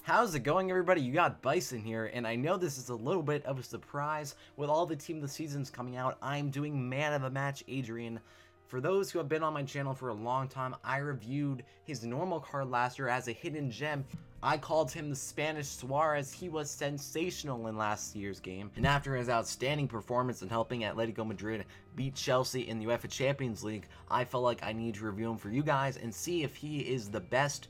How's it going, everybody? You got Byson here, and I know this is a little bit of a surprise. With all the Team of the Seasons coming out, I'm doing Man of the Match Adrian. For those who have been on my channel for a long time, I reviewed his normal card last year as a hidden gem. I called him the Spanish Suarez. He was sensational in last year's game, and after his outstanding performance in helping Atletico Madrid beat Chelsea in the UEFA Champions League, I felt like I need to review him for you guys and see if he is the best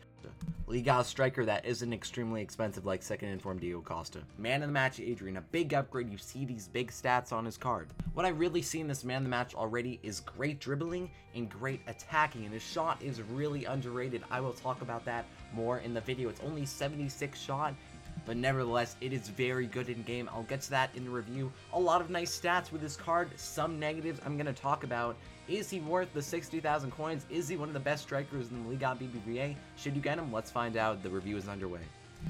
Liga striker that isn't extremely expensive like second informed Diego Costa. Man of the Match Adrian, a big upgrade. You see these big stats on his card. What I really see in this Man of the Match already is great dribbling and great attacking, and his shot is really underrated. I will talk about that more in the video. It's only 76 shot, but nevertheless, it is very good in game. I'll get to that in the review. A lot of nice stats with this card, some negatives I'm going to talk about. Is he worth the 60,000 coins? Is he one of the best strikers in the Liga BBVA? Should you get him? Let's find out. The review is underway.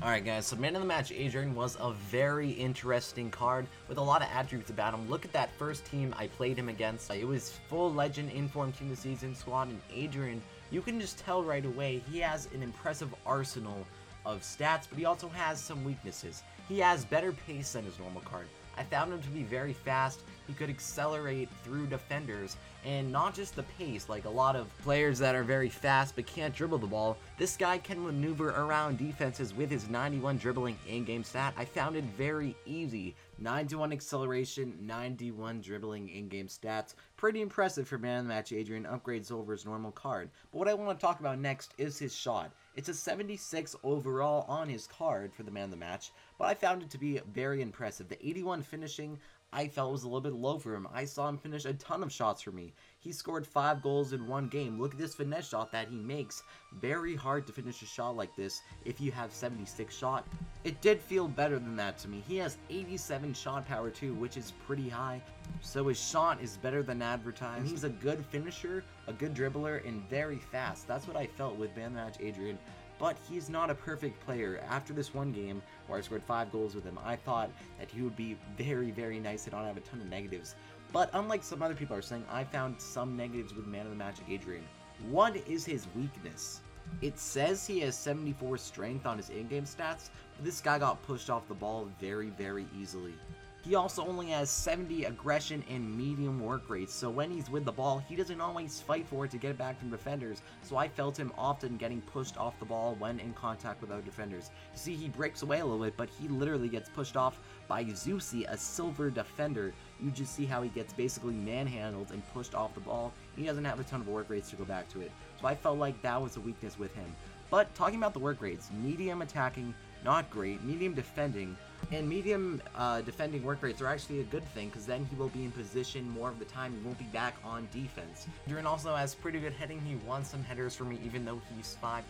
Alright guys, so Man of the Match Adrian was a very interesting card with a lot of attributes about him. Look at that first team I played him against. It was full legend informed team of the season squad, and Adrian, you can just tell right away he has an impressive arsenal of stats, but he also has some weaknesses. He has better pace than his normal card. I found him to be very fast. He could accelerate through defenders, and not just the pace like a lot of players that are very fast but can't dribble the ball. This guy can maneuver around defenses with his 91 dribbling in-game stat. I found it very easy. 91 acceleration, 91 dribbling in-game stats. Pretty impressive for Man of the Match Adrian. Upgrades over his normal card. But what I want to talk about next is his shot. It's a 76 overall on his card for the Man of the Match, but I found it to be very impressive. The 81 finishing I felt was a little bit low for him. I saw him finish a ton of shots for me. He scored 5 goals in one game. Look at this finesse shot that he makes. Very hard to finish a shot like this if you have 76 shot. It did feel better than that to me. He has 87 shot power too, which is pretty high. So his shot is better than advertised. He's a good finisher, a good dribbler, and very fast. That's what I felt with Man of the Match Adrian. But he's not a perfect player. After this one game where I scored 5 goals with him, I thought that he would be very, very nice and not have a ton of negatives. But unlike some other people are saying, I found some negatives with Man of the Match Adrian. One is his weakness. It says he has 74 strength on his in-game stats, but this guy got pushed off the ball very, very easily. He also only has 70 aggression and medium work rates, so when he's with the ball, he doesn't always fight for it to get it back from defenders, so I felt him often getting pushed off the ball when in contact with other defenders. You see, he breaks away a little bit, but he literally gets pushed off by Zusi, a silver defender. You just see how he gets basically manhandled and pushed off the ball. He doesn't have a ton of work rates to go back to it, so I felt like that was a weakness with him. But talking about the work rates, medium attacking, not great, medium defending, and medium defending work rates are actually a good thing, because then he will be in position more of the time. He won't be back on defense. Adrian also has pretty good heading. He won some headers for me, even though he's 5'10".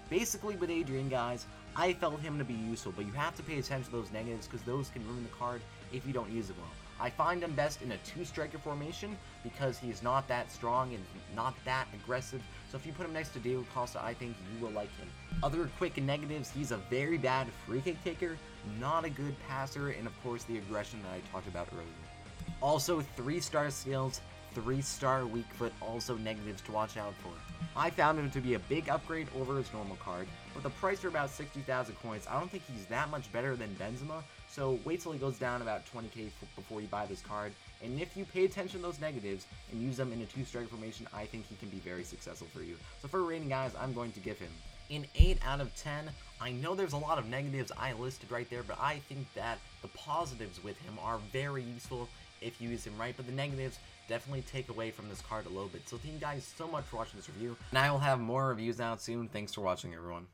Basically, with Adrian, guys, I felt him to be useful, but you have to pay attention to those negatives, because those can ruin the card if you don't use it well. I find him best in a 2-striker formation because he's not that strong and not that aggressive. So if you put him next to Diego Costa, I think you will like him. Other quick negatives, he's a very bad free kick taker, not a good passer, and of course the aggression that I talked about earlier. Also 3-star skills, 3-star weak foot, also negatives to watch out for. I found him to be a big upgrade over his normal card, but the price for about 60,000 coins, I don't think he's that much better than Benzema, so wait till he goes down about 20k before you buy this card, and if you pay attention to those negatives and use them in a 2-striker formation, I think he can be very successful for you. So for a rating, guys, I'm going to give him an 8 out of 10. I know there's a lot of negatives I listed right there, but I think that the positives with him are very useful if you use him right, but the negatives definitely take away from this card a little bit. So thank you guys so much for watching this review, and I will have more reviews out soon. Thanks for watching, everyone.